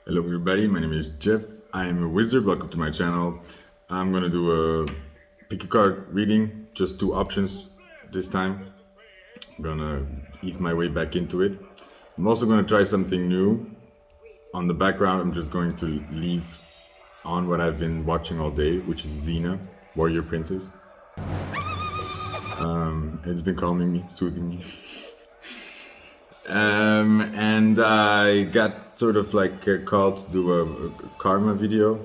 Hello everybody, my name is Jeff. I am a wizard. Welcome to my channel. I'm gonna do a pick a card reading, just two options this time. I'm gonna ease my way back into it. I'm also gonna try something new. On the background, I'm just going to leave on what I've been watching all day, which is XENA, Warrior Princess. It's been calming me, soothing me. And I got sort of like called to do a karma video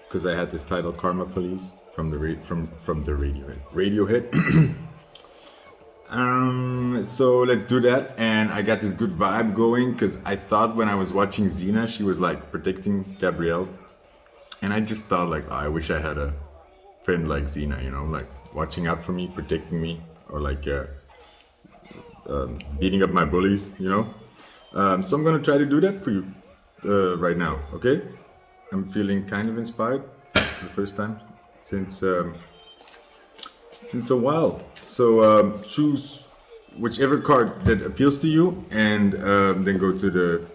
because I had this title "Karma Police" from the Radiohead. So let's do that, and I got this good vibe going because I thought when I was watching XENA, she was like protecting Gabrielle, and I just thought like, oh, I wish I had a friend like XENA, you know, like watching out for me, protecting me, or like beating up my bullies, you know. So I'm gonna try to do that for you right now, okay? I'm feeling kind of inspired for the first time since a while. So choose whichever card that appeals to you, and then go to the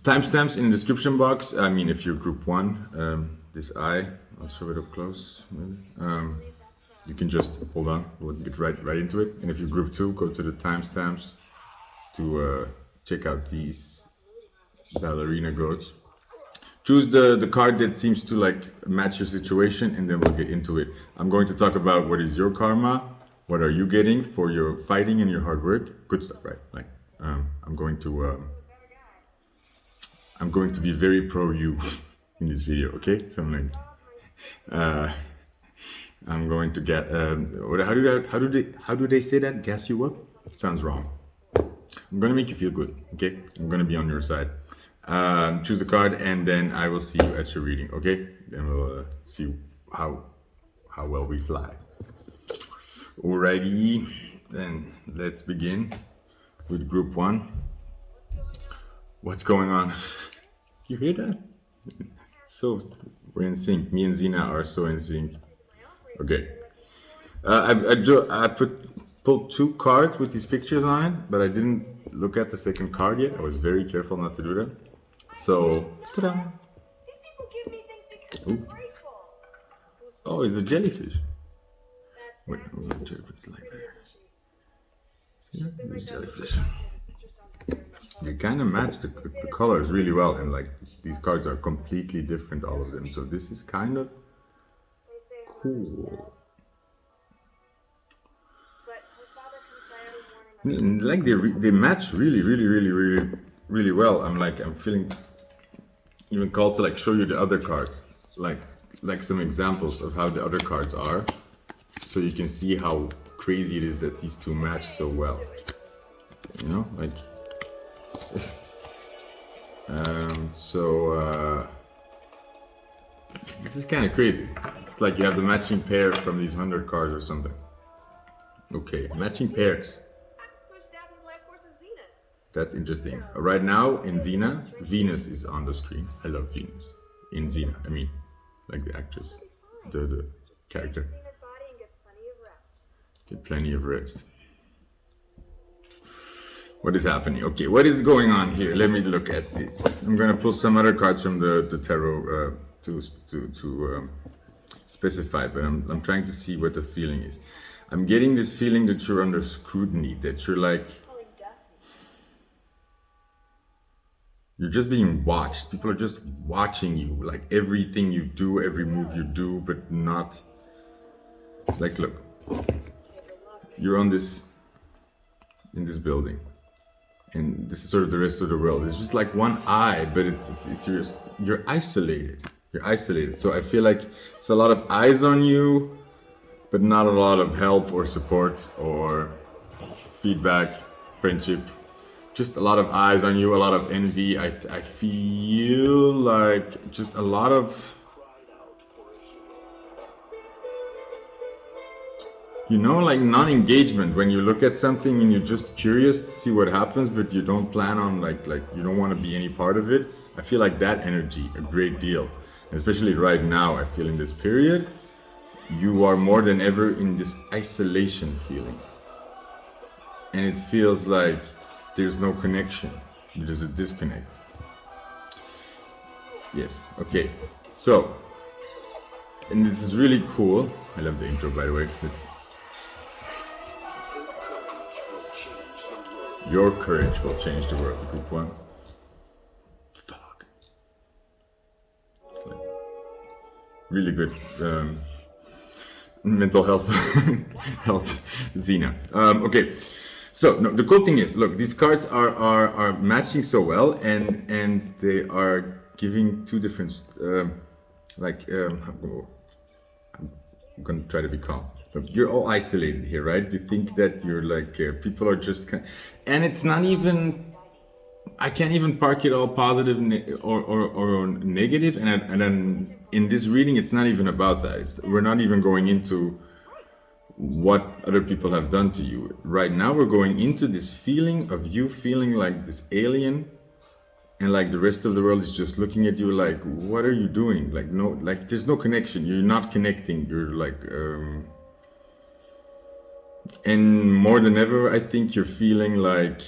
timestamps in the description box. I mean, if you're group 1, this eye, I'll show it up close, maybe. You can just hold on, we'll get right into it. And if you're group 2, go to the timestamps to check out these ballerina goats. Choose the card that seems to like match your situation, and then we'll get into it. I'm going to talk about what is your karma, what are you getting for your fighting and your hard work. Good stuff, right? Like I'm going to be very pro you in this video, okay? So I'm like I'm going to get how do they say that? Gas you up? It sounds wrong. I'm gonna make you feel good, okay? I'm gonna be on your side. Choose a card, and then I will see you at your reading, okay? Then we'll see how well we fly. Alrighty, then let's begin with group 1. What's going on? You hear that? So we're in sync. Me and XENA are so in sync. Okay. I pulled 2 cards with these pictures on it, but I didn't look at the second card yet. I was very careful not to do that. So, ta-da! Ooh. Oh, it's a jellyfish. Wait, I'm going to put it like there. See that? It's jellyfish. They kind of match the colors really well, and like these cards are completely different, all of them. So this is kind of cool. Like they match really well. I'm feeling even called to like show you the other cards, like some examples of how the other cards are, so you can see how crazy it is that these two match so well. You know, like this is kind of crazy. It's like you have the matching pair from these 100 cards or something. Okay, matching pairs. That's interesting. Right now in XENA, Venus is on the screen. I love Venus. In XENA, I mean, like the actress, the character. Get plenty of rest. What is happening? Okay, what is going on here? Let me look at this. I'm gonna pull some other cards from the tarot to specify, but I'm trying to see what the feeling is. I'm getting this feeling that you're under scrutiny, that you're like, you're just being watched. People are just watching you, like everything you do, every move you do, but not like, look, you're in this building, and this is sort of the rest of the world. It's just like one eye, but you're isolated. You're isolated. So I feel like it's a lot of eyes on you, but not a lot of help or support or feedback, friendship. Just a lot of eyes on you, a lot of envy. I feel like just a lot of, you know, like non-engagement. When you look at something and you're just curious to see what happens, but you don't plan on like you don't want to be any part of it. I feel like that energy a great deal. And especially right now, I feel in this period, you are more than ever in this isolation feeling. And it feels like there's no connection. There's a disconnect. Yes, okay. So, and this is really cool. I love the intro, by the way. Your courage will change the world. Group one. Fuck. It's like really good mental health XENA. Okay. So no, the cool thing is, look, these cards are matching so well, and they are giving two different I'm gonna try to be calm. Look, you're all isolated here, right? You think that you're like people are just and it's not even. I can't even park it all positive or negative, and then in this reading, it's not even about that. We're not even going into what other people have done to you. Right now, we're going into this feeling of you feeling like this alien, and like the rest of the world is just looking at you like, what are you doing? Like no, like there's no connection. You're not connecting. You're like, and more than ever, I think you're feeling like.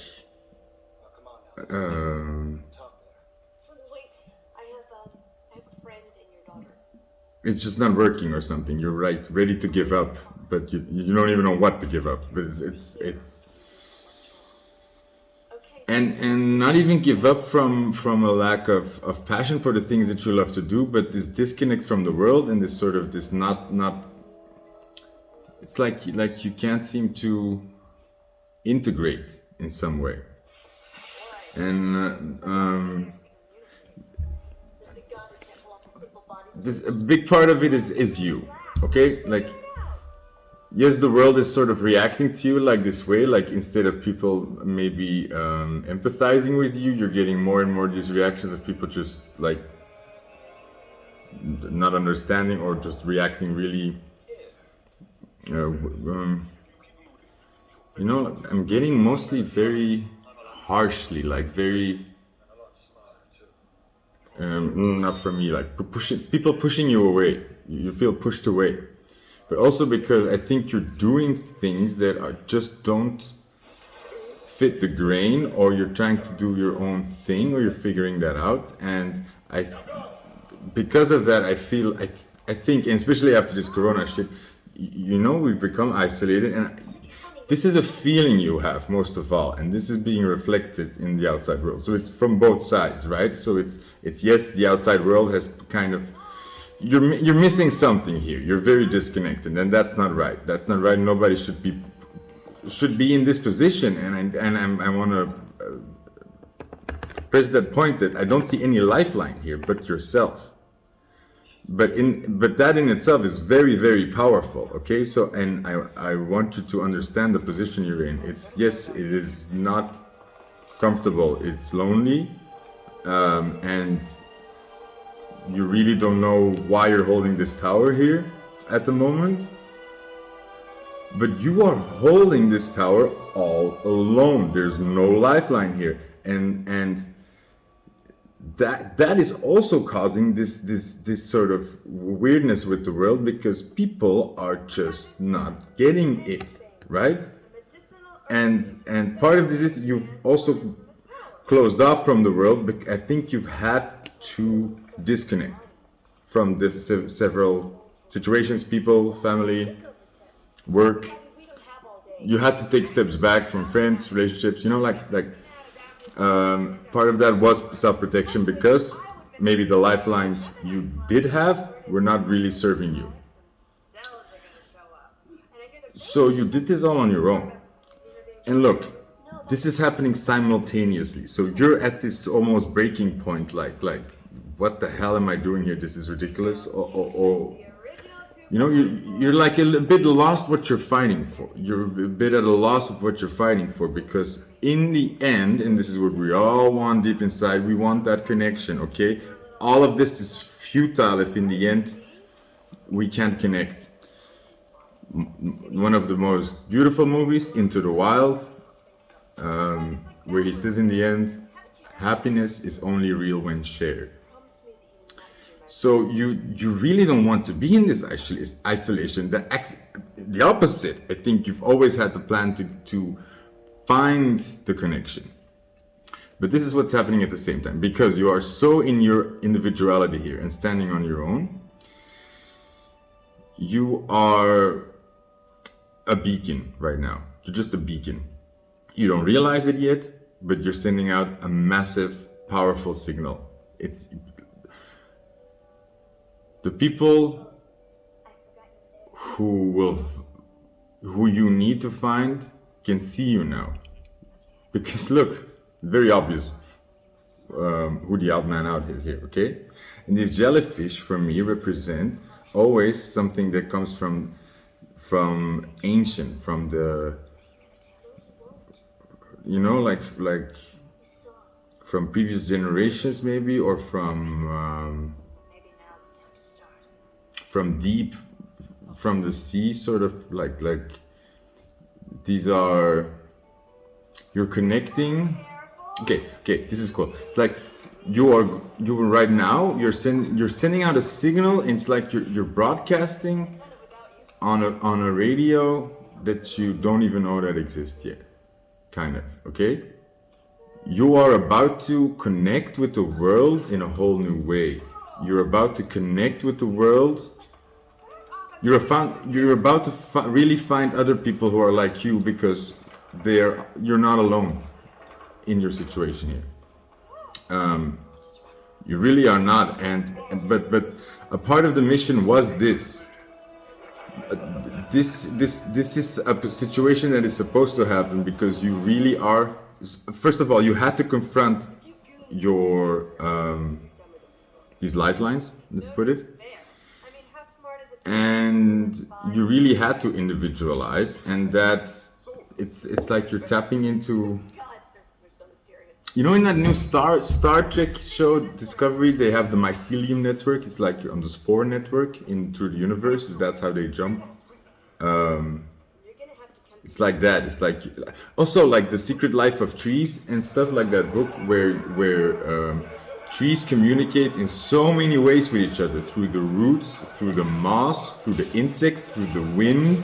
Wait, I have a friend and your daughter. It's just not working or something. You're right, ready to give up, but you don't even know what to give up. But it's Okay. and not even give up from a lack of passion for the things that you love to do, but this disconnect from the world and this sort of this not. It's like you can't seem to integrate in some way. And this a big part of it is you, okay? Like, yes, the world is sort of reacting to you like this way. Like instead of people maybe empathizing with you, you're getting more and more these reactions of people just like not understanding or just reacting really. I'm getting mostly very harshly, like very not for me, like people pushing you away. You feel pushed away, but also because I think you're doing things that are just don't fit the grain, or you're trying to do your own thing, or you're figuring that out. And because of that, I think, and especially after this Corona shit, we've become isolated, and this is a feeling you have most of all, and this is being reflected in the outside world. So it's from both sides, right? So it's yes, the outside world has kind of you're missing something here. You're very disconnected, and that's not right. That's not right. Nobody should be in this position, and I want to press that point that I don't see any lifeline here but yourself. But that in itself is very, very powerful. Okay, so and I want you to understand the position you're in. It is not comfortable. It's lonely, and you really don't know why you're holding this tower here at the moment. But you are holding this tower all alone. There's no lifeline here, and that is also causing this sort of weirdness with the world, because people are just not getting it, right? And part of this is you've also closed off from the world, but I think you've had to disconnect from the several situations, people, family, work. You had to take steps back from friends, relationships, part of that was self-protection, because maybe the lifelines you did have were not really serving you. So you did this all on your own. And look, this is happening simultaneously. So you're at this almost breaking point, like what the hell am I doing here? This is ridiculous. You're like a bit lost what you're fighting for. You're a bit at a loss of what you're fighting for, because in the end, and this is what we all want deep inside, we want that connection, okay? All of this is futile if in the end we can't connect. One of the most beautiful movies, Into the Wild, where he says in the end, happiness is only real when shared. So you really don't want to be in this isolation. The opposite. I think you've always had the plan to find the connection. But this is what's happening at the same time, because you are so in your individuality here and standing on your own. You are a beacon right now. You're just a beacon. You don't realize it yet, but you're sending out a massive, powerful signal. It's the people who you need to find can see you now. Because look, very obvious who the odd man out is here, okay? And these jellyfish for me represent always something that comes from ancient, from the, you know, like from previous generations maybe, or from deep, from the sea, sort of like these are, you're connecting. Okay, this is cool. It's like you right now, you're sending out a signal, and it's like you're broadcasting on a radio that you don't even know that exists yet, kind of, okay? You are about to connect with the world in a whole new way. You're about to connect with the world. You're about to really find other people who are like you, because you're not alone in your situation here. You really are not, but a part of the mission was this. This is a situation that is supposed to happen because you really are. First of all, you had to confront your these lifelines. Let's put it. And you really had to individualize, and that it's like you're tapping into. You know, in that new Star Trek show Discovery, they have the mycelium network. It's like you're on the spore network through the universe. That's how they jump. It's like that. It's like also like The Secret Life of Trees and stuff, like that book where trees communicate in so many ways with each other, through the roots, through the moss, through the insects, through the wind,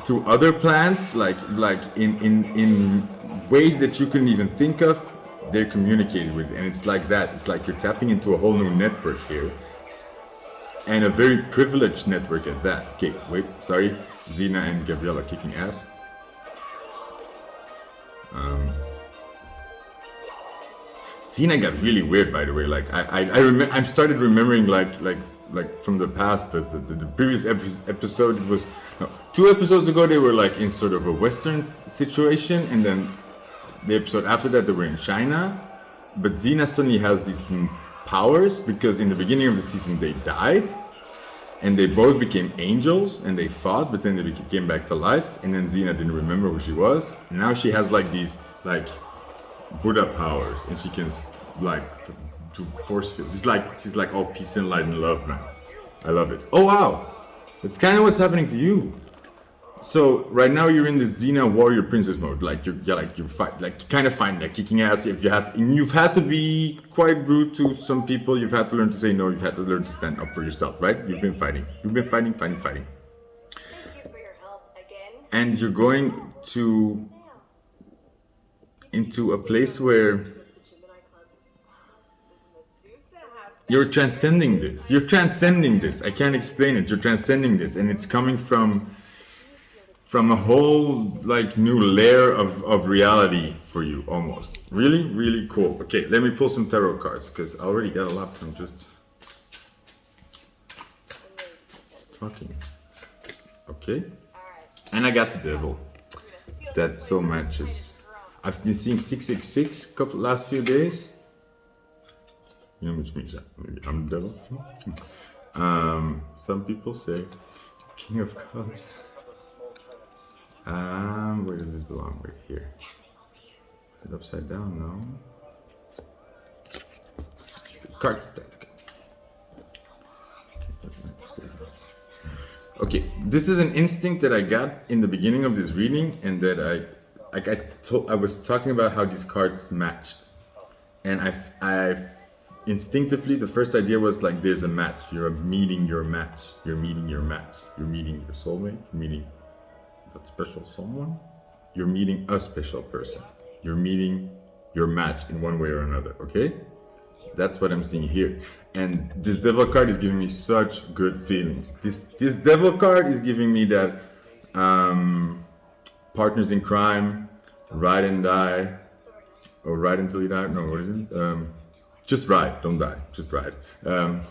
through other plants, like in ways that you couldn't even think of. They're communicating with, and it's like that. It's like you're tapping into a whole new network here, and a very privileged network at that. Okay, wait, sorry, XENA and Gabrielle are kicking ass. XENA got really weird, by the way. Like I started remembering like from the past, but the previous episode was 2 episodes ago. They were like in sort of a Western situation, and then the episode after that they were in China. But XENA suddenly has these powers because in the beginning of the season they died, and they both became angels and they fought, but then they came back to life. And then XENA didn't remember who she was. And now she has like these like Buddha powers, and she can like do force fields. She's like all peace and light and love now. I love it. Oh wow, that's kind of what's happening to you. So right now you're in the XENA warrior princess mode. Like you're fight, like kind of fighting, like kicking ass. If you've had to be quite rude to some people. You've had to learn to say no. You've had to learn to stand up for yourself, right? You've been fighting. Fighting. Thank you for your help again. And you're going into a place where you're transcending this. I can't explain it. You're transcending this, and it's coming from a whole like new layer of reality for you, almost. Really, really cool. Okay, let me pull some tarot cards because I already got a lot from just talking. Okay, and I got the devil. That so matches. I've been seeing 666 last few days. You know which means that maybe I'm the devil. Some people say King of Cups. Where does this belong? Right here. Is it upside down? No. The card stat. Okay, this is an instinct that I got in the beginning of this reading, and that I was talking about how these cards matched, and I instinctively, the first idea was like, there's a match. You're meeting your match. You're meeting your match. You're meeting your soulmate. You're meeting that special someone. You're meeting a special person. You're meeting your match in one way or another, okay? That's what I'm seeing here. And this devil card is giving me such good feelings. This devil card is giving me that partners in crime, ride and die, or ride until you die. No, what is it? Just ride, don't die. Just ride. Have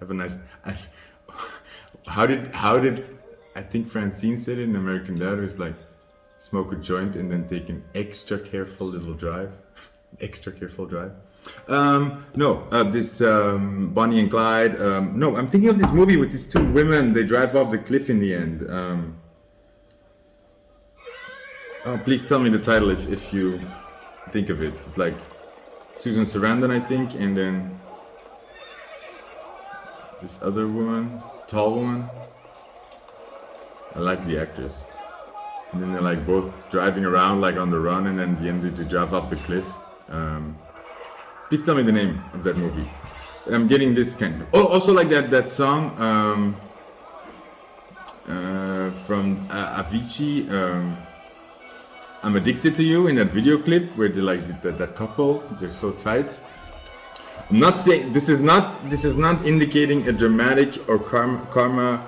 a nice. How did I think Francine said it in American Dad? It was like smoke a joint and then take an extra careful little drive. Extra careful drive. This Bonnie and Clyde. No, I'm thinking of this movie with these two women. They drive off the cliff in the end. Please tell me the title if you think of it. It's like Susan Sarandon, I think, and then this other woman, tall woman. I like the actress. And then they're like both driving around like on the run, and then at the end they drive off the cliff. Please tell me the name of that movie. I'm getting this kind of. Oh, also like that song from Avicii. I'm Addicted to You in that video clip where they like that couple. They're so tight. I'm not saying this is not indicating a dramatic or karma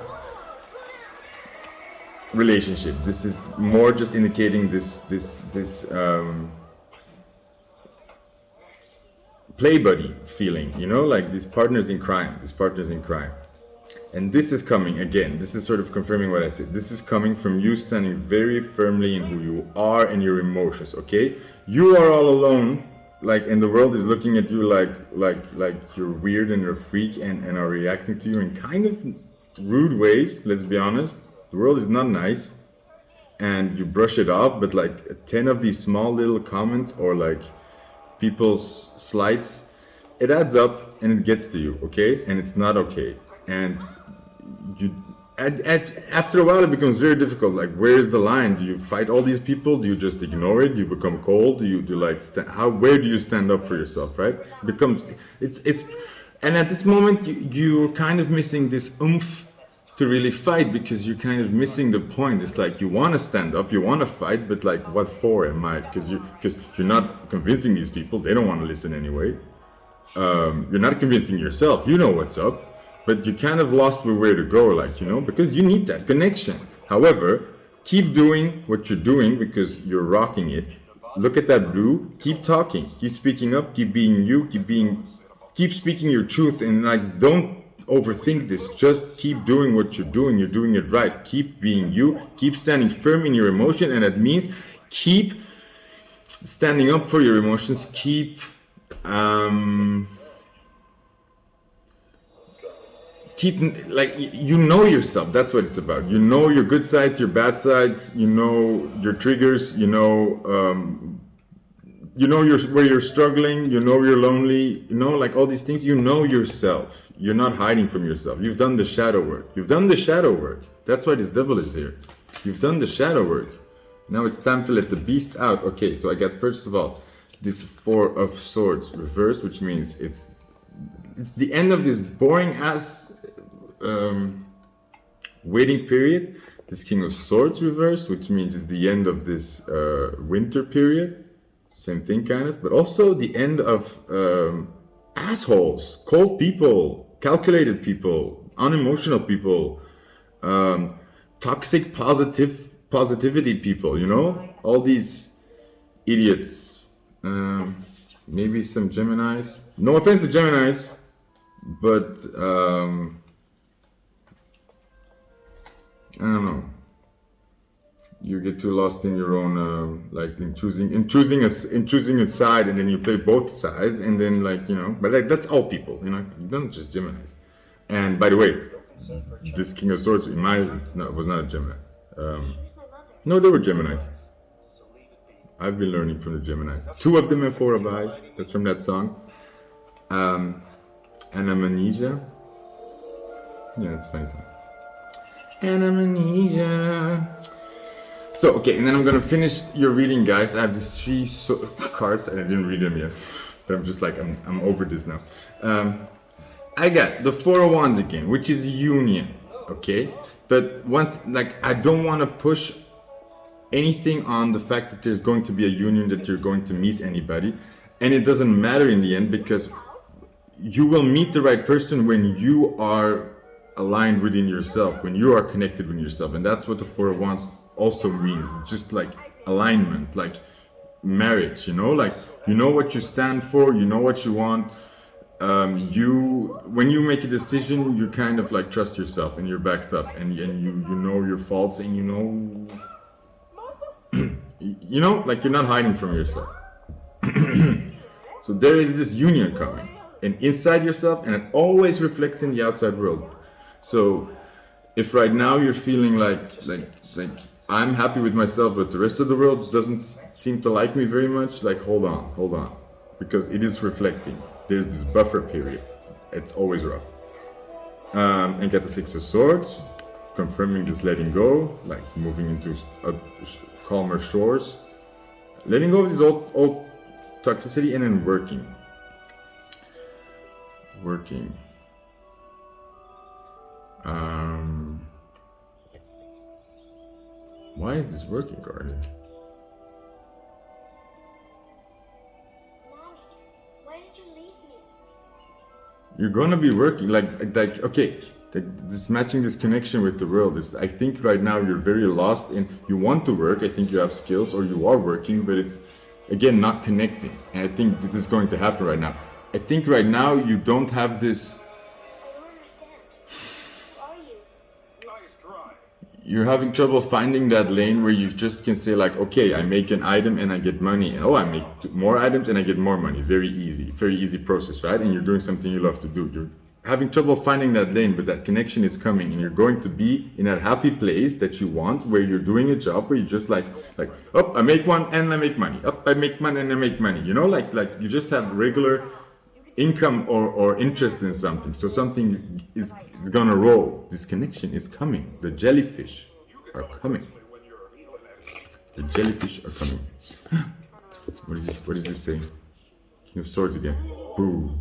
relationship. This is more just indicating this play buddy feeling, you know, like these partners in crime. And this is coming again. This is sort of confirming what I said. This is coming from you standing very firmly in who you are and your emotions. Okay, you are all alone, like, and the world is looking at you like you're weird and you're a freak and are reacting to you in kind of rude ways. Let's be honest. The world is not nice, and you brush it off. But like 10 of these small little comments or like people's slights, it adds up and it gets to you. Okay, and it's not okay. And you, after a while, it becomes very difficult. Like, where is the line? Do you fight all these people? Do you just ignore it? Do you become cold? Do you like where do you stand up for yourself? Right? It becomes it's, and at this moment, you're kind of missing this oomph to really fight, because you're kind of missing the point. It's like you want to stand up, you want to fight, but like, what for? Am I? Because you're not convincing these people. They don't want to listen anyway. You're not convincing yourself. You know what's up. But you kind of lost where to go, like, you know, because you need that connection. However, keep doing what you're doing because you're rocking it. Look at that blue. Keep talking. Keep speaking up. Keep being you. Keep speaking your truth. And like, don't overthink this. Just keep doing what you're doing. You're doing it right. Keep being you. Keep standing firm in your emotion. And that means keep standing up for your emotions. Keep like, you know yourself. That's what it's about. You know your good sides, your bad sides. You know your triggers. You know where you're struggling. You know you're lonely. You know, like all these things. You know yourself. You're not hiding from yourself. You've done the shadow work. That's why this devil is here. You've done the shadow work. Now it's time to let the beast out. Okay, so I got, first of all, this Four of Swords reversed, which means it's the end of this boring ass waiting period. This King of Swords reversed, which means it's the end of this winter period. Same thing, kind of, but also the end of assholes, cold people, calculated people, unemotional people, toxic positivity people, you know, all these idiots. Maybe some Geminis. No offense to Geminis, but I don't know. You get too lost in your own, like in choosing a side, and then you play both sides, and then, like, you know. But like, that's all people, you know. You don't just Geminis. And by the way, this King of Swords was not a Gemini. No, they were Geminis. I've been learning from the Geminis. 2 of them have 4 of eyes. That's from that song. Amnesia. Yeah, that's a funny song. Amnesia. So, okay, and then I'm gonna finish your reading, guys. I have these 3 cards, and I didn't read them yet. But I'm just like, I'm over this now. I got the 4 of Wands again, which is union, okay? But once, like, I don't want to push anything on the fact that there's going to be a union, that you're going to meet anybody. And it doesn't matter in the end, because you will meet the right person when you are aligned within yourself, when you are connected with yourself. And that's what the Four of Wands also means. Just like alignment, like marriage, you know, like you know what you stand for, you know what you want. When you make a decision, you kind of like trust yourself, and you're backed up, and you know your faults, and you know like you're not hiding from yourself. So there is this union coming, and inside yourself, and it always reflects in the outside world. So if right now you're feeling like I'm happy with myself, but the rest of the world doesn't seem to like me very much, like hold on, because it is reflecting. There's this buffer period. It's always rough. And get the Six of Swords, confirming this letting go, like moving into calmer shores, letting go of this old toxicity, and then working. Why is this working card? Mommy, why did you leave me? You're gonna be working like okay, this matching this connection with the world is, I think right now you're very lost and you want to work. I think you have skills, or you are working, but it's again not connecting. And I think this is going to happen right now. I think right now you don't have this. I don't understand. Who are you? Nice try. You're having trouble finding that lane where you just can say like, okay, I make an item and I get money, and I make more items and I get more money. Very easy process, right? And you're doing something you love to do. You're having trouble finding that lane, but that connection is coming, and you're going to be in that happy place that you want, where you're doing a job where you just like, oh, I make one and I make money. Oh, I make money and I make money. You know, like you just have regular income or interest in something. So something is gonna roll. This connection is coming. The jellyfish are coming. The jellyfish are coming. What is this? What is this saying? King of Swords again. Boo.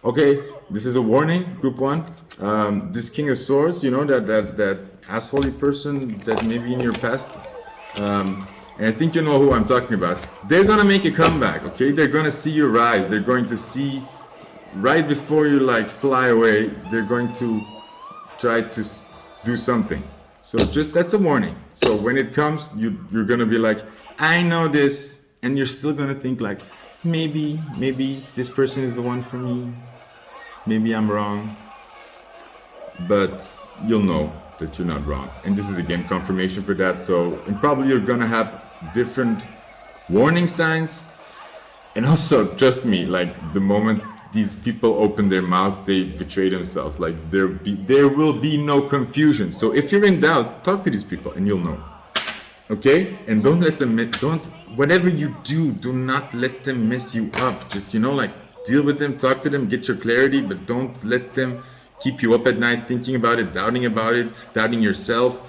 Okay, this is a warning, group 1. This King of Swords, you know, that assholey person that maybe in your past, and I think you know who I'm talking about. They're gonna make a comeback, okay? They're gonna see you rise. They're going to see, right before you like fly away, they're going to try to do something. So just, that's a warning. So when it comes, you're gonna be like, I know this, and you're still gonna think like, maybe this person is the one for me. Maybe I'm wrong. But you'll know that you're not wrong. And this is again confirmation for that. So, and probably you're gonna have different warning signs. And also, trust me, like the moment these people open their mouth, they betray themselves. Like there will be no confusion. So if you're in doubt, talk to these people and you'll know. Okay? And don't let them, whatever you do not let them mess you up. Just, you know, like deal with them, talk to them, get your clarity, but don't let them keep you up at night thinking about it, doubting yourself,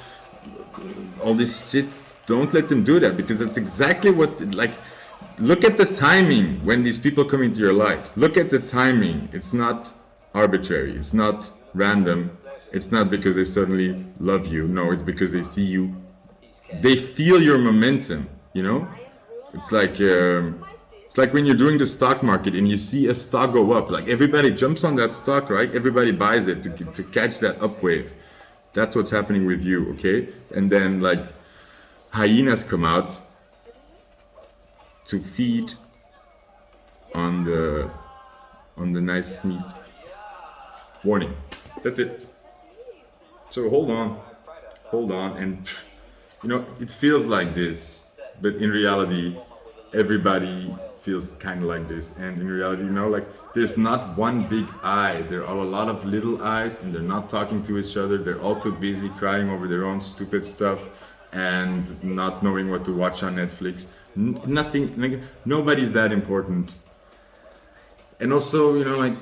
all this shit. Don't let them do that, because that's exactly what, like, look at the timing when these people come into your life. Look at the timing. It's not arbitrary. It's not random. It's not because they suddenly love you. No, it's because they see you. They feel your momentum, you know? It's like when you're doing the stock market and you see a stock go up, like everybody jumps on that stock, right? Everybody buys it to catch that up wave. That's what's happening with you, okay? And then like hyenas come out to feed on the nice meat. Warning. That's it. So hold on, and you know, it feels like this, but in reality, everybody feels kind of like this. And in reality, you know, like there's not one big I. There are a lot of little I's, and they're not talking to each other. They're all too busy crying over their own stupid stuff and not knowing what to watch on Netflix. Nothing, like, nobody's that important. And also, you know, like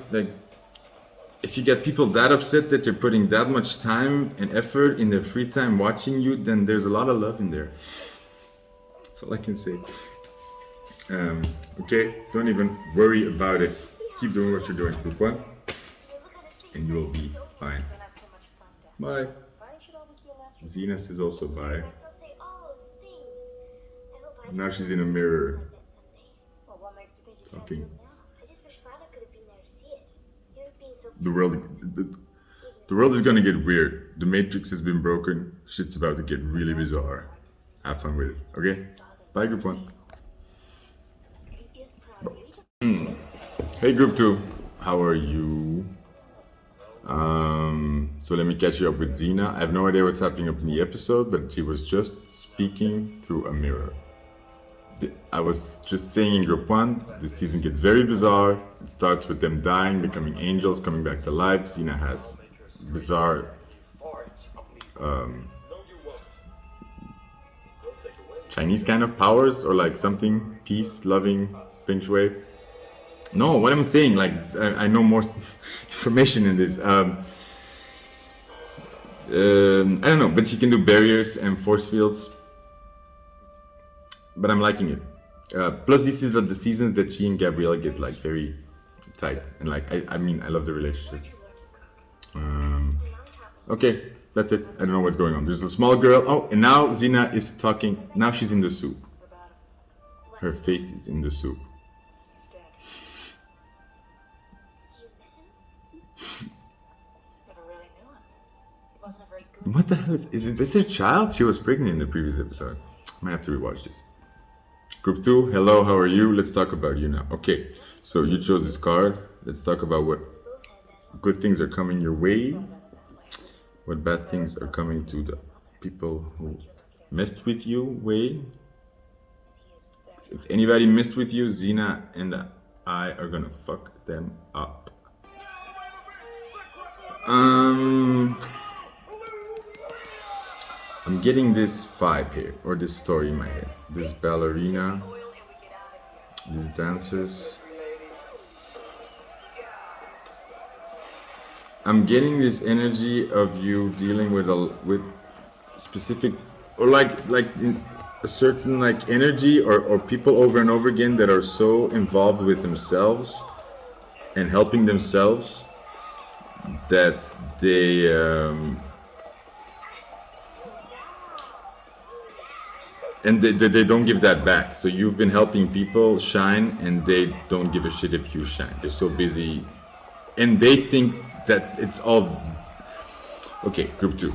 if you get people that upset that they're putting that much time and effort in their free time watching you, then there's a lot of love in there. That's all I can say. Okay, don't even worry about it. Keep doing what you're doing, group 1, and you will be fine. Bye. Xena says also bye. Now she's in a mirror Well, what makes you think you talking. can't do it now? I just wish Father could have been there to see it. You're being so The world is gonna get weird. The Matrix has been broken. Shit's about to get really bizarre. Have fun with it, okay? Bye, group one. he is proud of you. He just Hey, group two. How are you? So let me catch you up with XENA. I have no idea what's happening up in the episode, but she was just speaking through a mirror. I was just saying in group one, this season gets very bizarre. It starts with them dying, becoming angels, coming back to life. XENA has bizarre Chinese kind of powers, or like something peace loving feng shui. No, what I'm saying, like I know more information in this. I don't know, but she can do barriers and force fields. But I'm liking it. Plus, this is the seasons that she and Gabrielle get like very tight, and like I mean, I love the relationship. Okay, that's it. I don't know what's going on. There's a small girl. Oh, and now XENA is talking. Now she's in the soup. Her face is in the soup. He's dead. do you miss him? Never really knew him. He wasn't a very good. What the hell is this her child? She was pregnant in the previous episode. I might have to rewatch this. Group 2, hello, how are you? Let's talk about you now. Okay, so you chose this card. Let's talk about what good things are coming your way. What bad things are coming to the people who messed with you way. If anybody messed with you, XENA and I are gonna fuck them up. I'm getting this vibe here, or this story in my head. This ballerina, these dancers. I'm getting this energy of you dealing with specific, or like in a certain like energy or people over and over again that are so involved with themselves and helping themselves that they and they don't give that back. So you've been helping people shine, and they don't give a shit if you shine. They're so busy, and they think that it's all okay. Group 2.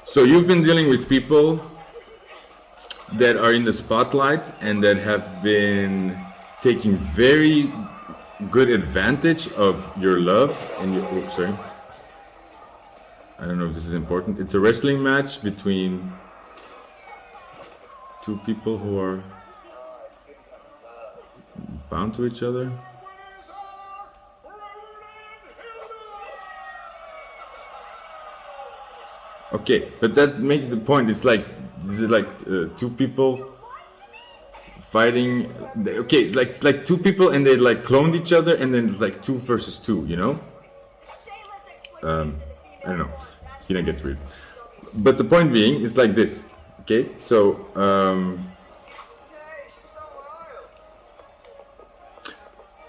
So you've been dealing with people that are in the spotlight and that have been taking very good advantage of your love and your. Oops, sorry. I don't know if this is important. It's a wrestling match between two people who are bound to each other. Okay, but that makes the point. It's like two people fighting. Okay, it's like two people and they like cloned each other, and then it's like 2 versus 2. You know? I don't know. XENA gets weird. But the point being, it's like this. Okay, so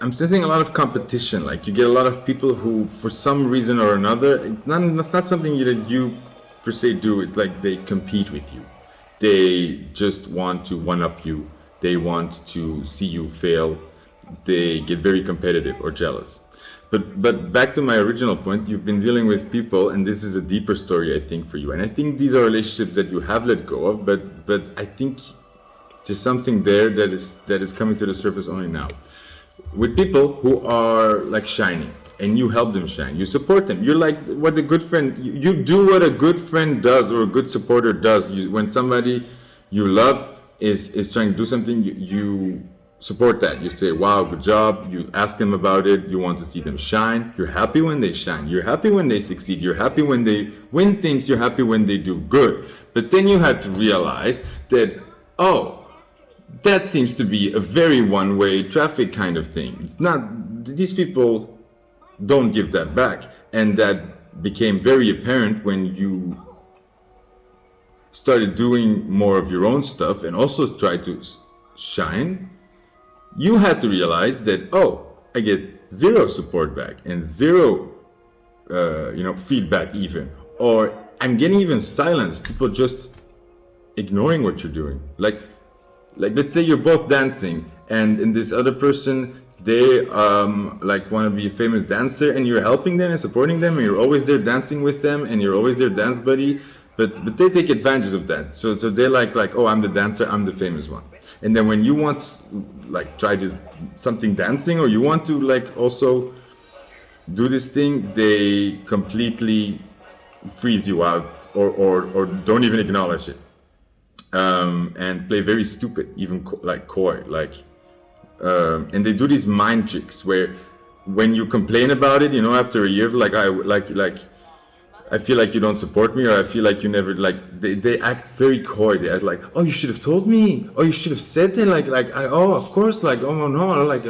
I'm sensing a lot of competition. Like you get a lot of people who, for some reason or another, it's not something that you per se do. It's like they compete with you. They just want to one up you. They want to see you fail. They get very competitive or jealous. But back to my original point, you've been dealing with people, and this is a deeper story, I think, for you. And I think these are relationships that you have let go of, but I think there's something there that is coming to the surface only now. With people who are like shining, and you help them shine, you support them. You're like what a good friend. You do what a good friend does, or a good supporter does. When somebody you love is trying to do something, you support that. You say, wow, good job. You ask them about it. You want to see them shine. You're happy when they shine. You're happy when they succeed. You're happy when they win things. You're happy when they do good. But then you had to realize that, oh, that seems to be a very one-way traffic kind of thing. It's not, these people don't give that back. And that became very apparent when you started doing more of your own stuff and also tried to shine. You had to realize that, oh, I get zero support back and zero, feedback even. Or I'm getting even silence, people just ignoring what you're doing. Like, like let's say you're both dancing, and this other person, they like want to be a famous dancer, and you're helping them and supporting them, and you're always there dancing with them, and you're always their dance buddy. But they take advantage of that. So they're like, oh, I'm the dancer, I'm the famous one. And then when you want like try this something dancing, or you want to like also do this thing, they completely freeze you out, or don't even acknowledge it, and play very stupid, even like coy, like, and they do these mind tricks where when you complain about it, you know, after a year, like I feel like you don't support me, or I feel like you never, like they act very coy. They act like, oh, you should have told me, oh, you should have said that, oh, of course, like, oh no, like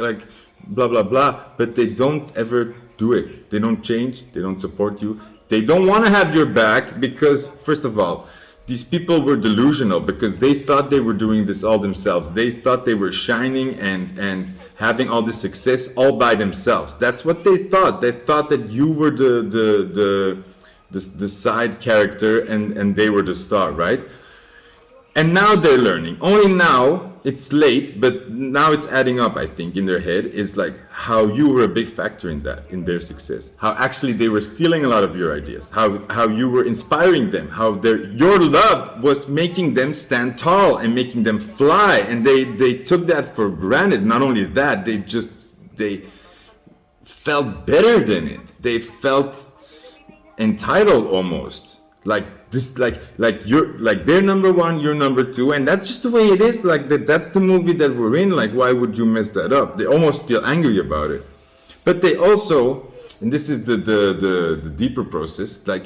blah blah blah. But they don't ever do it. They don't change. They don't support you. They don't want to have your back because, first of all, these people were delusional because they thought they were doing this all themselves. They thought they were shining and having all this success all by themselves. That's what they thought. They thought that you were the side character and they were the star, right? And now they're learning. Only now, it's late, but now it's adding up, I think, in their head, is like how you were a big factor in that, in their success. How actually they were stealing a lot of your ideas. How you were inspiring them. How your love was making them stand tall and making them fly. And they took that for granted. Not only that, they felt better than it. They felt entitled almost. Like this, like you're like they're number one, you're number two, and that's just the way it is. Like that's the movie that we're in. Like, why would you mess that up? They almost feel angry about it, but they also, and this is the deeper process. Like,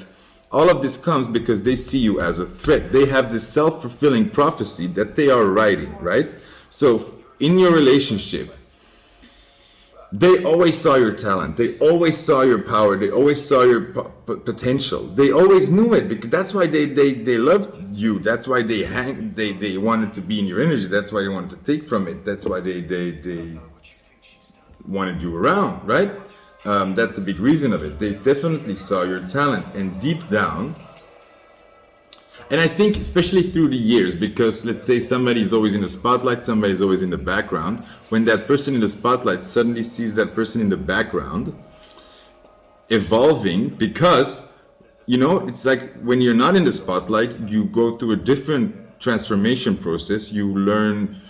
all of this comes because they see you as a threat. They have this self-fulfilling prophecy that they are writing, right? So in your relationship, they always saw your talent. They always saw your power. They always saw your potential. They always knew it because that's why they loved you. That's why they wanted to be in your energy. That's why they wanted to take from it. That's why they wanted you around, right? That's a big reason of it. They definitely saw your talent, and deep down, and I think especially through the years, because let's say somebody's always in the spotlight, somebody's always in the background. When that person in the spotlight suddenly sees that person in the background evolving, because, you know, it's like when you're not in the spotlight, you go through a different transformation process. You learn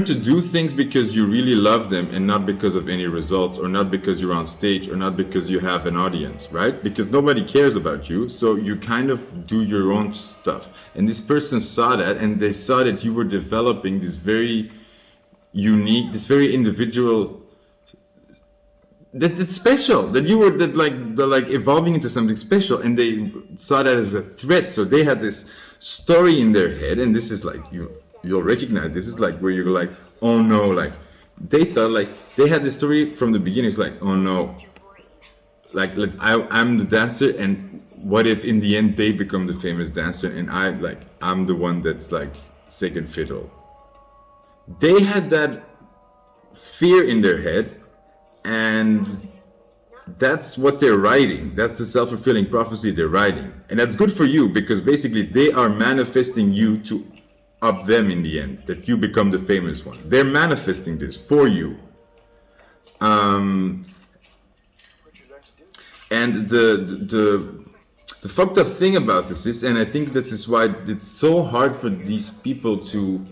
to do things because you really love them, and not because of any results, or not because you're on stage, or not because you have an audience, right? Because nobody cares about you, so you kind of do your own stuff. And this person saw that, and they saw that you were developing this very unique, this very individual, that's special, that you were like evolving into something special, and they saw that as a threat. So they had this story in their head, and this is like you'll recognize, this is like where you're like, oh no, like they thought, like they had this story from the beginning. It's like, oh no, like I'm the dancer, and what if in the end they become the famous dancer, and I'm the one that's like second fiddle. They had that fear in their head, and that's what they're writing. That's the self-fulfilling prophecy they're writing, and that's good for you because basically they are manifesting you to up them in the end, that you become the famous one. They're manifesting this for you. And the fucked up thing about this is, and I think this is why it's so hard for these people to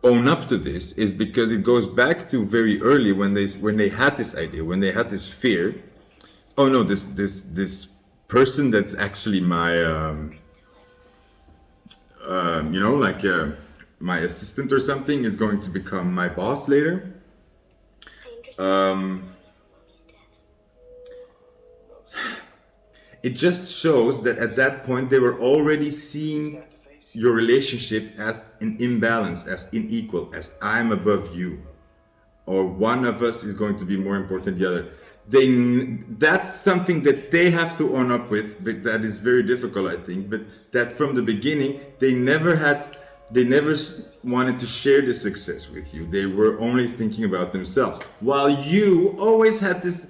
own up to this, is because it goes back to very early when they had this idea, when they had this fear. Oh no, this person that's actually my you know, like my assistant or something is going to become my boss later. It just shows that at that point they were already seeing your relationship as an imbalance, as unequal, as I'm above you, or one of us is going to be more important than the other. That's something that they have to own up with, but that is very difficult, I think. But that from the beginning, they never wanted to share the success with you. They were only thinking about themselves, while you always had this.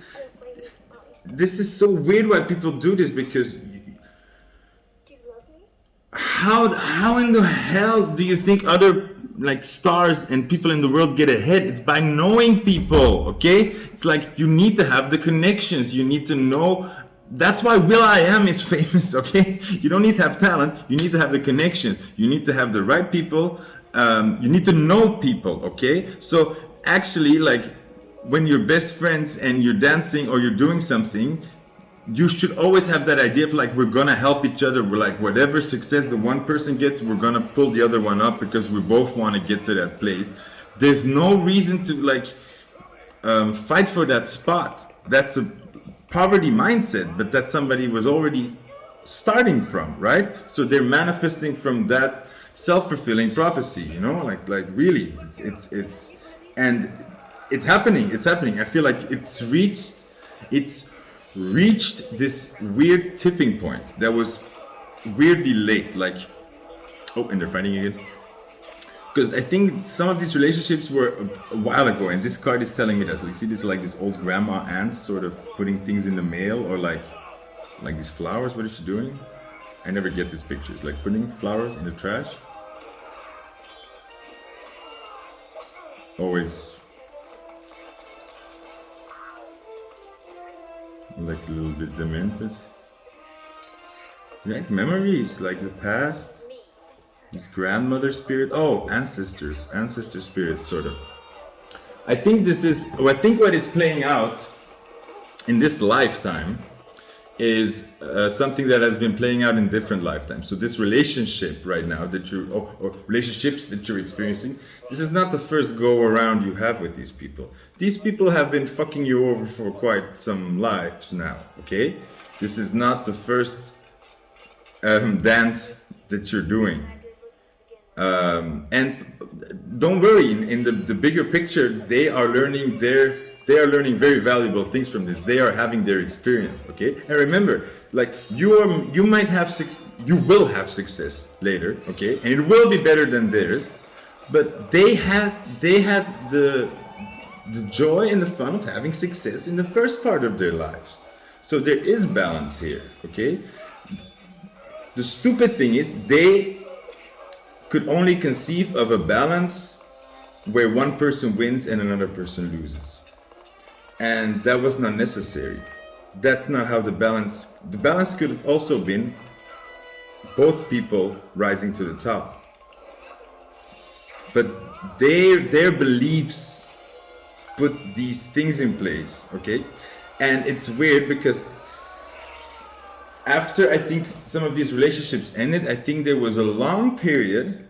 This is so weird why people do this, because Do you love me? how in the hell do you think other like stars and people in the world get ahead? It's by knowing people, okay? It's like you need to have the connections, you need to know. That's why will.i.am is famous, okay? You don't need to have talent, you need to have the connections, you need to have the right people, you need to know people, okay? So actually, like when you're best friends and you're dancing or you're doing something, you should always have that idea of like, we're gonna help each other. We're like, whatever success the one person gets, we're gonna pull the other one up because we both want to get to that place. There's no reason to like fight for that spot. That's a poverty mindset, but that somebody was already starting from, right? So they're manifesting from that self-fulfilling prophecy, you know, like really, it's and it's happening. I feel like it's reached this weird tipping point that was weirdly late. Like, oh, and they're fighting again. Because I think some of these relationships were a while ago, and this card is telling me that. So you see this like this old grandma aunt sort of putting things in the mail, or like these flowers. What is she doing? I never get these pictures. Like putting flowers in the trash. Always like a little bit demented. Like memories, like the past. His grandmother spirit. Oh, ancestor spirit, sort of. I think what is playing out in this lifetime is something that has been playing out in different lifetimes. So this relationship right now that or relationships that you're experiencing, this is not the first go around you have with these people. These people have been fucking you over for quite some lives now, okay? This is not the first dance that you're doing. And don't worry, in the bigger picture, they are learning very valuable things from this. They are having their experience, okay? And remember, like you will have success later, okay? And it will be better than theirs. But they had the joy and the fun of having success in the first part of their lives. So there is balance here, okay? The stupid thing is they could only conceive of a balance where one person wins and another person loses. And that was not necessary. That's not how the balance could have also been both people rising to the top. But their beliefs put these things in place, okay? And it's weird because after I think some of these relationships ended, I think there was a long period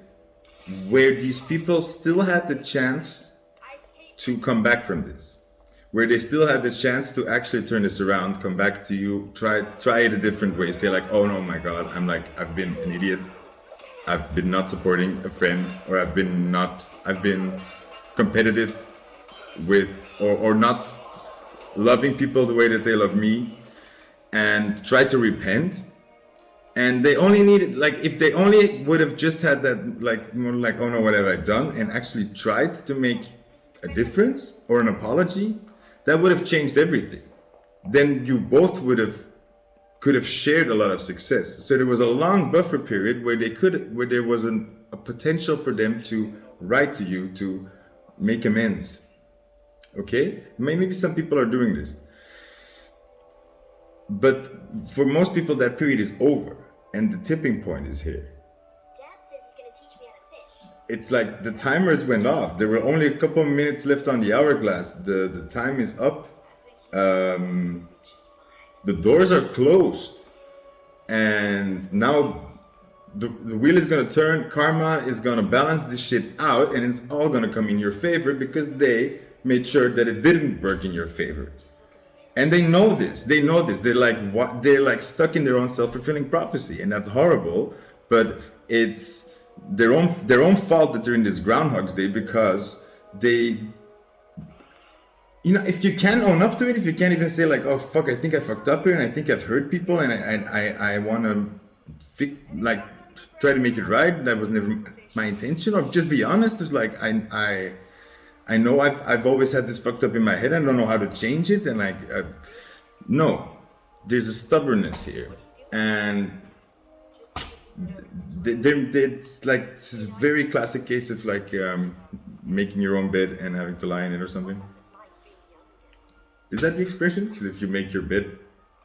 where these people still had the chance to come back from this, where they still had the chance to actually turn this around, come back to you, try it a different way, say like, oh no, my God, I've been an idiot, I've been not supporting a friend, or I've been competitive with, or not loving people the way that they love me, and try to repent. And they only needed, like, if they only would have just had that, like, more like, oh no, what have I done, and actually tried to make a difference or an apology, that would have changed everything. Then you both could have shared a lot of success. So there was a long buffer period where there was a potential for them to write to you to make amends. Okay? Maybe some people are doing this. But for most people, that period is over, and the tipping point is here. Dad says he's gonna teach me how to fish. It's like the timers went off. There were only a couple of minutes left on the hourglass. The time is up. The doors are closed, and now the wheel is gonna turn. Karma is gonna balance this shit out, and it's all gonna come in your favor because they made sure that it didn't work in your favor. And they know this. They're like what? They're like stuck in their own self-fulfilling prophecy, and that's horrible. But it's their own fault that they're in this Groundhog's Day, because they, you know, if you can't own up to it, if you can't even say like, oh fuck, I think I fucked up here, and I think I've hurt people, and I want to try to make it right. That was never my intention. Or just be honest. It's like I know I've always had this fucked up in my head. I don't know how to change it, and no, there's a stubbornness here, and It's like this is a very classic case of like making your own bed and having to lie in it or something. Is that the expression? Because if you make your bed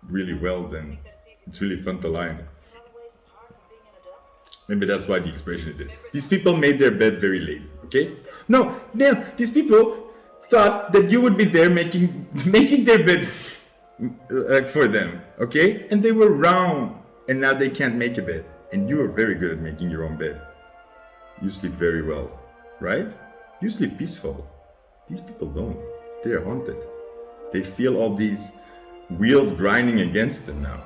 really well, then it's really fun to lie in it. In other ways, it's harder than being an adult. Maybe that's why the expression is it. These people made their bed very lazy, okay? No, these people thought that you would be there making their bed for them, okay? And they were wrong, and now they can't make a bed. And you are very good at making your own bed. You sleep very well, right? You sleep peaceful. These people don't. They are haunted. They feel all these wheels grinding against them now.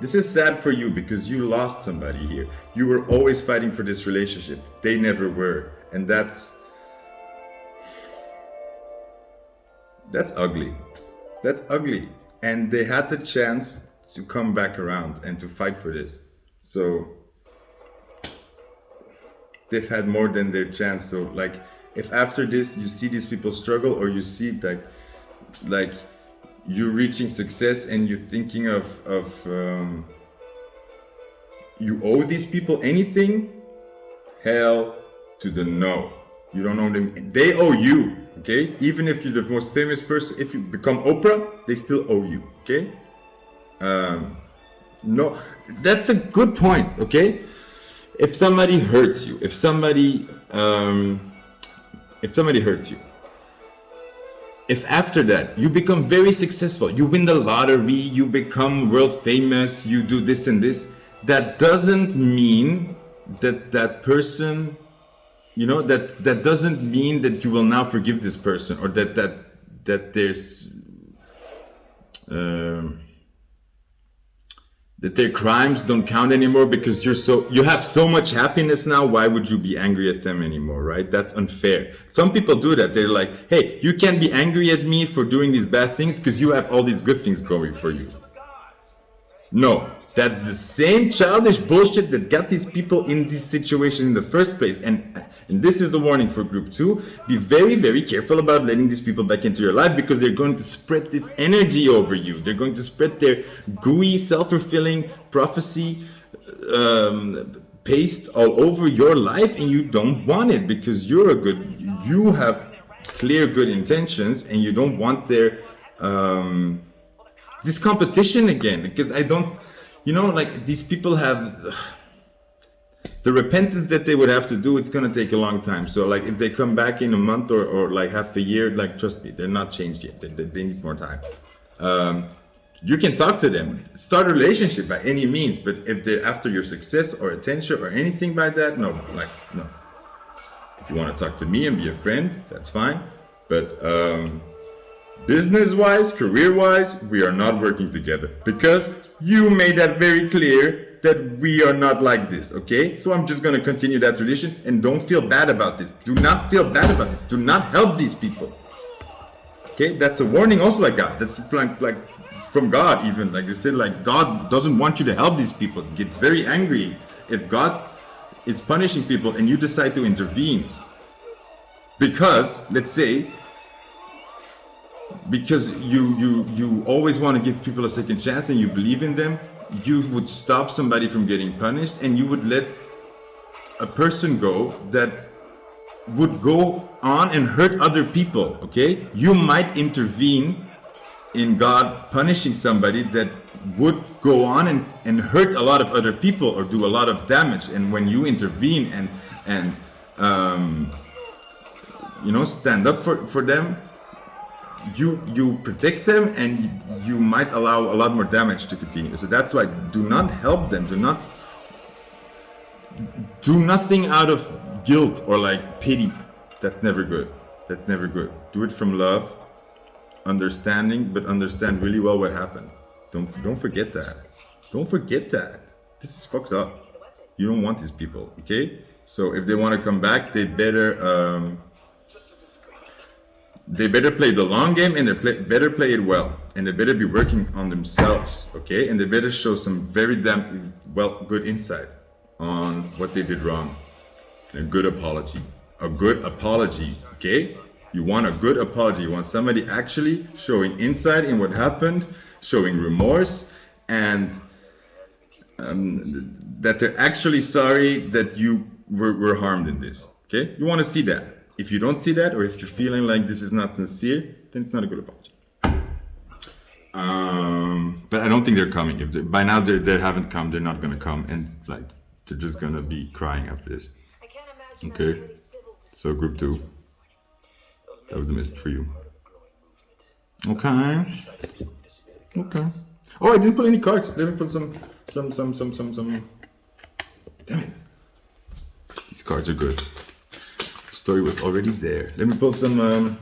This is sad for you because you lost somebody here. You were always fighting for this relationship. They never were. And that's ugly. That's ugly. And they had the chance to come back around and to fight for this. So they've had more than their chance. So like if after this you see these people struggle, or you see like you're reaching success and you're thinking of you owe these people anything, hell to the no. You don't owe them. They owe you, okay? Even if you're the most famous person, if you become Oprah, they still owe you, okay? No, that's a good point, okay? If somebody hurts you, if somebody hurts you, if after that you become very successful, you win the lottery, you become world famous, you do this and this, that doesn't mean that person, you know, that doesn't mean that you will now forgive this person, or that there's that their crimes don't count anymore because you have so much happiness now. Why would you be angry at them anymore, right? That's unfair. Some people do that. They're like, hey, you can't be angry at me for doing these bad things because you have all these good things going for you. No, that's the same childish bullshit that got these people in this situation in the first place. And this is the warning for group 2. Be very, very careful about letting these people back into your life, because they're going to spread this energy over you. They're going to spread their gooey, self-fulfilling prophecy paste all over your life, and you don't want it, because you have clear good intentions, and you don't want their this competition again. Because I don't, you know, like these people have the repentance that they would have to do. It's gonna take a long time. So like if they come back in a month or like half a year, like trust me, they're not changed yet. They need more time. You can talk to them, start a relationship by any means, but if they're after your success or attention or anything like that, no. If you want to talk to me and be a friend, that's fine. But business-wise, career-wise, we are not working together, because you made that very clear that we are not like this, okay? So I'm just going to continue that tradition, and don't feel bad about this. Do not feel bad about this. Do not help these people. Okay, that's a warning also I got. That's like from God even. Like they said, like God doesn't want you to help these people. He gets very angry if God is punishing people and you decide to intervene. Because, let's say, because you always want to give people a second chance and you believe in them, you would stop somebody from getting punished, and you would let a person go that would go on and hurt other people, okay? You might intervene in God punishing somebody that would go on and hurt a lot of other people or do a lot of damage. And when you intervene and stand up for them, you protect them, and you might allow a lot more damage to continue. So that's why do not help them. Do not do nothing out of guilt or like pity. That's never good. That's never good. Do it from love, understanding, but understand really well what happened. Don't forget that. Don't forget that. This is fucked up. You don't want these people, okay? So if they want to come back, they better play the long game, and they better play it well, and they better be working on themselves, okay? And they better show some very good insight on what they did wrong. A good apology, okay? You want a good apology. You want somebody actually showing insight in what happened, showing remorse, and that they're actually sorry that you were harmed in this. Okay, you want to see that. If you don't see that, or if you're feeling like this is not sincere, then it's not a good apology. But I don't think they're coming. If by now they haven't come, they're not gonna come, and like they're just gonna be crying after this. I can't imagine Okay. I'm pretty civil to So group 2, that was the message for you. Okay. Okay. Oh, I didn't put any cards. Let me put some. Damn it. These cards are good. The story was already there. Let me pull some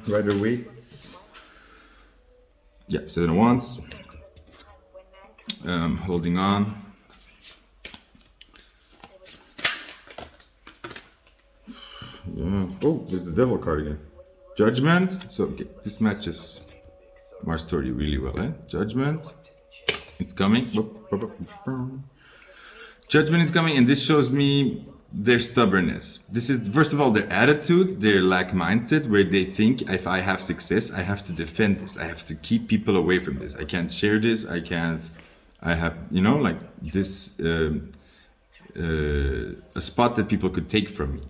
Rider-Waite's. Yeah, 7 of Wands. Holding on. Yeah. Oh, there's the Devil card again. Judgment. So okay, this matches Mars story really well, eh? Judgment. It's coming. Judgment is coming, and this shows me their stubbornness. This is, first of all, their attitude, their lack mindset, where they think if I have success, I have to defend this. I have to keep people away from this. I can't share this. I can't. I have, you know, like this a spot that people could take from me.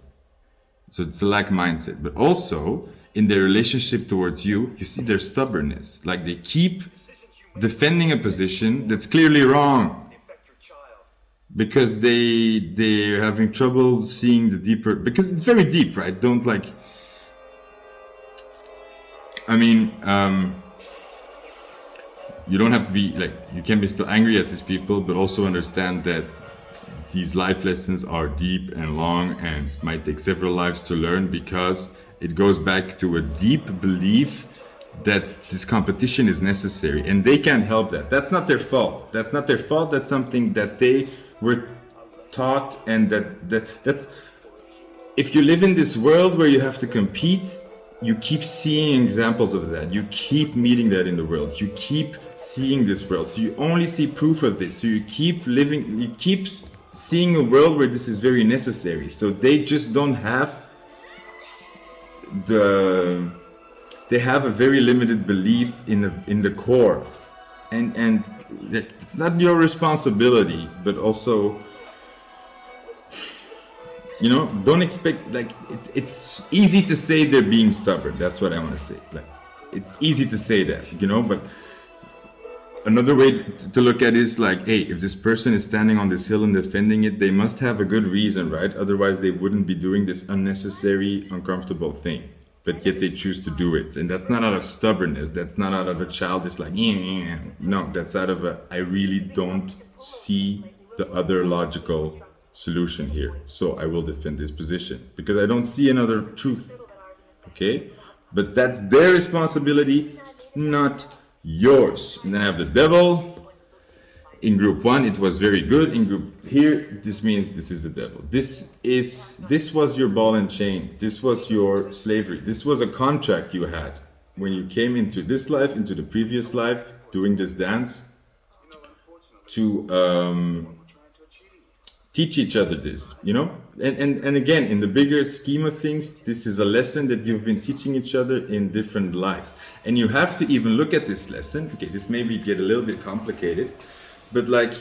So it's a lack mindset. But also in their relationship towards you, you see their stubbornness. Like they keep defending a position that's clearly wrong. Because they're having trouble seeing the deeper, because it's very deep, right? Don't like, I mean, you don't have to be like, you can be still angry at these people, but also understand that these life lessons are deep and long and might take several lives to learn, because it goes back to a deep belief that this competition is necessary, and they can't help that. That's not their fault. That's not their fault. That's something that they were taught, and that's if you live in this world where you have to compete, you keep seeing examples of that. You keep meeting that in the world. You keep seeing this world. So you only see proof of this. So you keep living, you keep seeing a world where this is very necessary. So they just don't have they have a very limited belief in the core, and it's not your responsibility, but also, you know, don't expect, like, it's easy to say they're being stubborn. That's what I want to say. Like, it's easy to say that, you know, but another way to look at it is like, hey, if this person is standing on this hill and defending it, they must have a good reason, right? Otherwise they wouldn't be doing this unnecessary, uncomfortable thing. But yet they choose to do it. And that's not out of stubbornness. That's not out of a child that's like, no, that's out of I really don't see the other logical solution here. So I will defend this position because I don't see another truth. Okay? But that's their responsibility, not yours. And then I have the Devil. In group 1, it was very good. In group here, this means this is the Devil. This was your ball and chain. This was your slavery. This was a contract you had when you came into this life, into the previous life, doing this dance, to teach each other this, you know? And again, in the bigger scheme of things, this is a lesson that you've been teaching each other in different lives. And you have to even look at this lesson. Okay, this may get a little bit complicated, but like,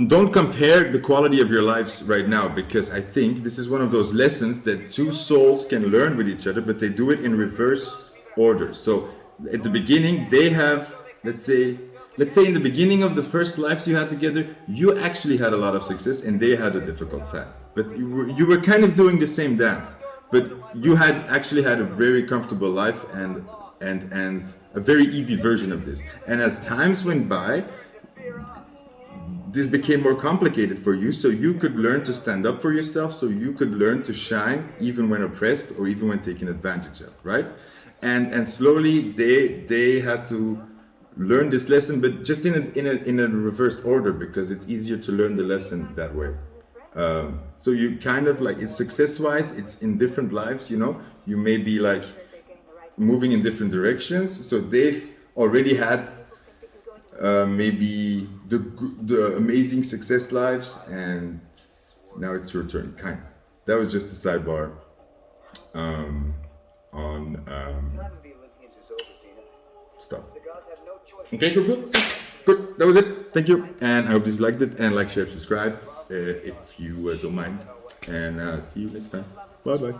don't compare the quality of your lives right now, because I think this is one of those lessons that two souls can learn with each other, but they do it in reverse order. So at the beginning, they have, let's say in the beginning of the first lives you had together, you actually had a lot of success and they had a difficult time. But you were kind of doing the same dance, but you had actually had a very comfortable life and a very easy version of this. And as times went by, this became more complicated for you, so you could learn to stand up for yourself, so you could learn to shine even when oppressed or even when taken advantage of, right? And slowly they had to learn this lesson, but just in a reversed order, because it's easier to learn the lesson that way. So you kind of like, it's success-wise, it's in different lives, you know, you may be like moving in different directions. So they've already had maybe the amazing success lives, and now it's your turn, kind of. That was just a sidebar on stuff. Okay, good. good. That was it. Thank you. And I hope you liked it. And like, share, subscribe if you don't mind. And see you next time. Bye bye.